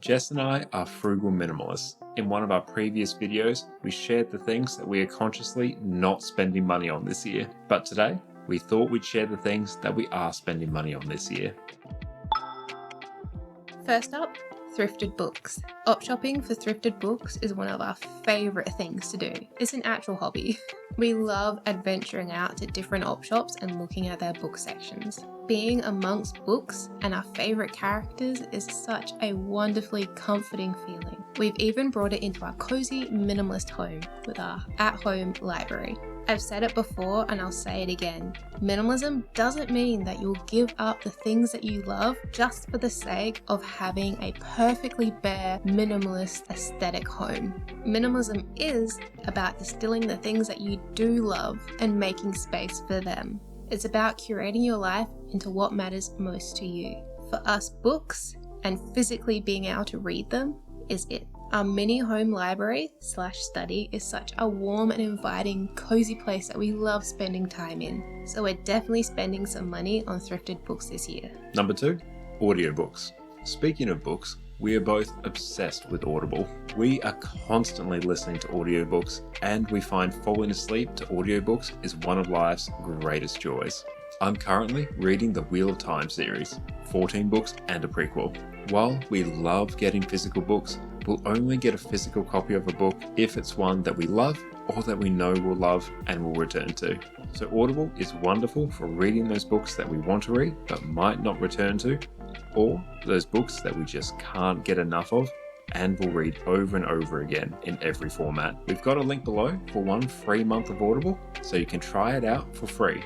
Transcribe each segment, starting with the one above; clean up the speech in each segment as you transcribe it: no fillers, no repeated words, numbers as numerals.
Jess and I are frugal minimalists. In one of our previous videos, we shared the things that we are consciously not spending money on this year. But today, we thought we'd share the things that we are spending money on this year. First up, thrifted books. Op shopping for thrifted books is one of our favourite things to do. It's an actual hobby. We love adventuring out to different op shops and looking at their book sections. Being amongst books and our favourite characters is such a wonderfully comforting feeling. We've even brought it into our cozy minimalist home with our at-home library. I've said it before and I'll say it again. Minimalism doesn't mean that you'll give up the things that you love just for the sake of having a perfectly bare, minimalist aesthetic home. Minimalism is about distilling the things that you do love and making space for them. It's about curating your life into what matters most to you. For us, books and physically being able to read them is it. Our mini home library / study is such a warm and inviting, cozy place that we love spending time in. So we're definitely spending some money on thrifted books this year. Number 2, audiobooks. Speaking of books, we are both obsessed with Audible. We are constantly listening to audiobooks, and we find falling asleep to audiobooks is one of life's greatest joys. I'm currently reading the Wheel of Time series, 14 books and a prequel. While we love getting physical books, we'll only get a physical copy of a book if it's one that we love or that we know we'll love and will return to. So Audible is wonderful for reading those books that we want to read but might not return to, or those books that we just can't get enough of and will read over and over again in every format. We've got a link below for 1 free month of Audible, so you can try it out for free.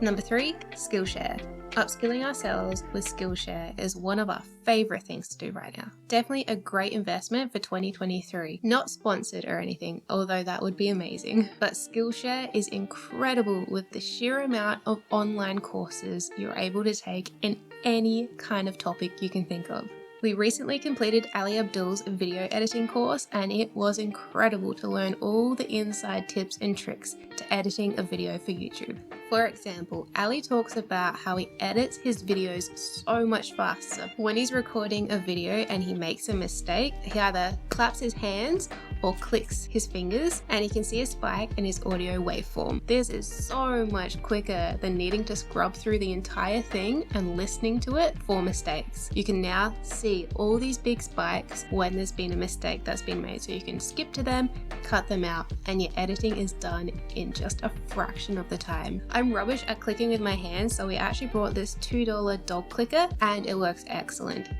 Number 3, Skillshare. Upskilling ourselves with Skillshare is one of our favourite things to do right now. Definitely a great investment for 2023. Not sponsored or anything, although that would be amazing. But Skillshare is incredible with the sheer amount of online courses you're able to take in any kind of topic you can think of. We recently completed Ali Abdul's video editing course, and it was incredible to learn all the inside tips and tricks to editing a video for YouTube. For example, Ali talks about how he edits his videos so much faster. When he's recording a video and he makes a mistake, he either claps his hands or clicks his fingers, and he can see a spike in his audio waveform. This is so much quicker than needing to scrub through the entire thing and listening to it for mistakes. You can now see all these big spikes when there's been a mistake that's been made, so you can skip to them, cut them out, and your editing is done in just a fraction of the time. I'm rubbish at clicking with my hands, so we actually brought this $2 dog clicker and it works excellent.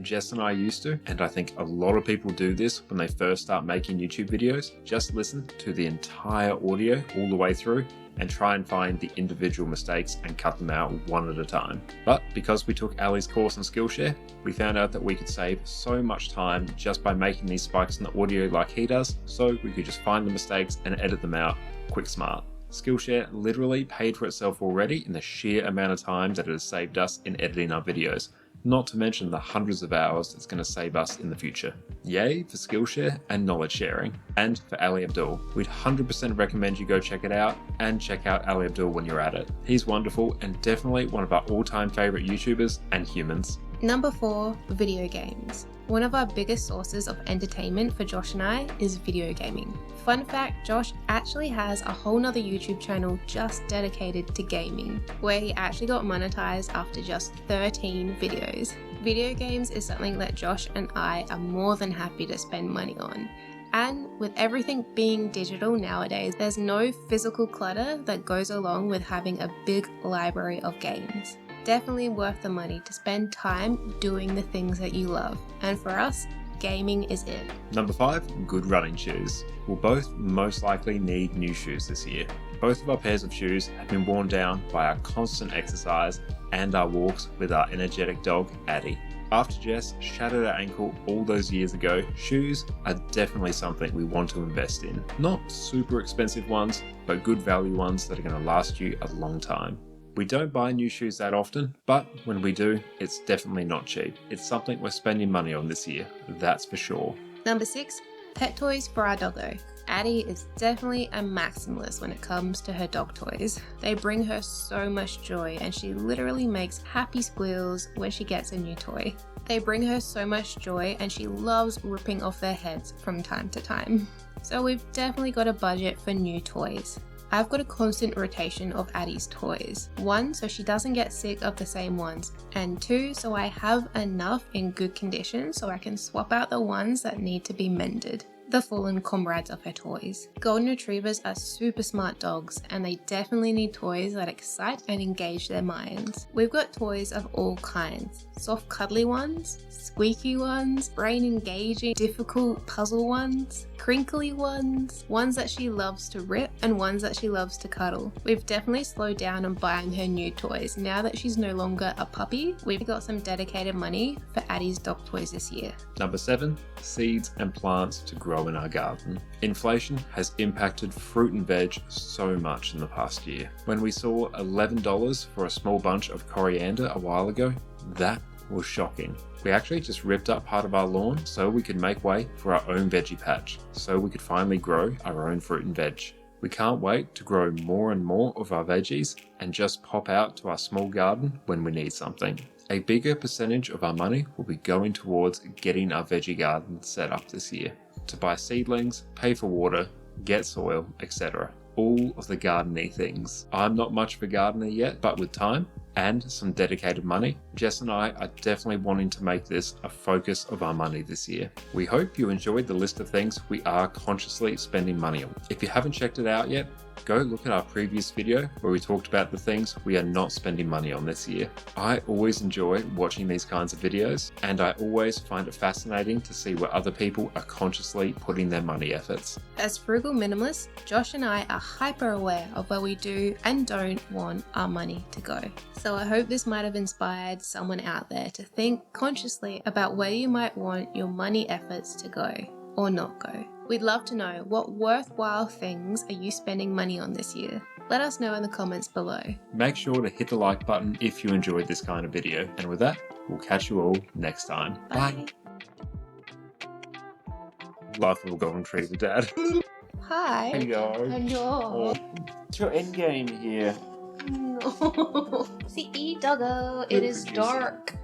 Jess and I used to, and I think a lot of people do this when they first start making YouTube videos, just listen to the entire audio all the way through and try and find the individual mistakes and cut them out one at a time. But because we took Ali's course on Skillshare, we found out that we could save so much time just by making these spikes in the audio like he does, so we could just find the mistakes and edit them out quick smart. Skillshare literally paid for itself already in the sheer amount of time that it has saved us in editing our videos, not to mention the hundreds of hours it's going to save us in the future. Yay for Skillshare and knowledge sharing. And for Ali Abdul, we'd 100% recommend you go check it out, and check out Ali Abdul when you're at it. He's wonderful and definitely one of our all-time favourite YouTubers and humans. Number 4, video games. One of our biggest sources of entertainment for Josh and I is video gaming. Fun fact, Josh actually has a whole nother YouTube channel just dedicated to gaming, where he actually got monetized after just 13 videos. Video games is something that Josh and I are more than happy to spend money on. And with everything being digital nowadays, there's no physical clutter that goes along with having a big library of games. Definitely worth the money to spend time doing the things that you love. And for us, gaming is it. Number 5, good running shoes. We'll both most likely need new shoes this year. Both of our pairs of shoes have been worn down by our constant exercise and our walks with our energetic dog, Addie. After Jess shattered her ankle all those years ago, shoes are definitely something we want to invest in. Not super expensive ones, but good value ones that are going to last you a long time. We don't buy new shoes that often, but when we do, it's definitely not cheap. It's something we're spending money on this year, that's for sure. Number 6, pet toys for our doggo. Addie is definitely a maximalist when it comes to her dog toys. They bring her so much joy, and she literally makes happy squeals when she gets a new toy. They bring her so much joy and she loves ripping off their heads from time to time. So we've definitely got a budget for new toys. I've got a constant rotation of Addie's toys. 1, so she doesn't get sick of the same ones, and 2, so I have enough in good condition so I can swap out the ones that need to be mended. The fallen comrades of her toys. Golden Retrievers are super smart dogs and they definitely need toys that excite and engage their minds. We've got toys of all kinds. Soft cuddly ones, squeaky ones, brain engaging, difficult puzzle ones, crinkly ones, ones that she loves to rip and ones that she loves to cuddle. We've definitely slowed down on buying her new toys. Now that she's no longer a puppy, we've got some dedicated money for Addie's dog toys this year. Number 7, seeds and plants to grow in our garden. Inflation has impacted fruit and veg so much in the past year. When we saw $11 for a small bunch of coriander a while ago, that was shocking. We actually just ripped up part of our lawn so we could make way for our own veggie patch, so we could finally grow our own fruit and veg. We can't wait to grow more and more of our veggies and just pop out to our small garden when we need something. A bigger percentage of our money will be going towards getting our veggie garden set up this year, to buy seedlings, pay for water, get soil, etc. All of the gardening things. I'm not much of a gardener yet, but with time and some dedicated money, Jess and I are definitely wanting to make this a focus of our money this year. We hope you enjoyed the list of things we are consciously spending money on. If you haven't checked it out yet, go look at our previous video where we talked about the things we are not spending money on this year. I always enjoy watching these kinds of videos, and I always find it fascinating to see where other people are consciously putting their money efforts. As frugal minimalists, Josh and I are hyper aware of where we do and don't want our money to go. So I hope this might have inspired someone out there to think consciously about where you might want your money efforts to go or not go. We'd love to know, what worthwhile things are you spending money on this year? Let us know in the comments below. Make sure to hit the like button if you enjoyed this kind of video. And with that, we'll catch you all next time. Bye. Life of a golden retriever, Dad. Hi. Hello. Hello. It's your endgame here. No. See, doggo. It is dark.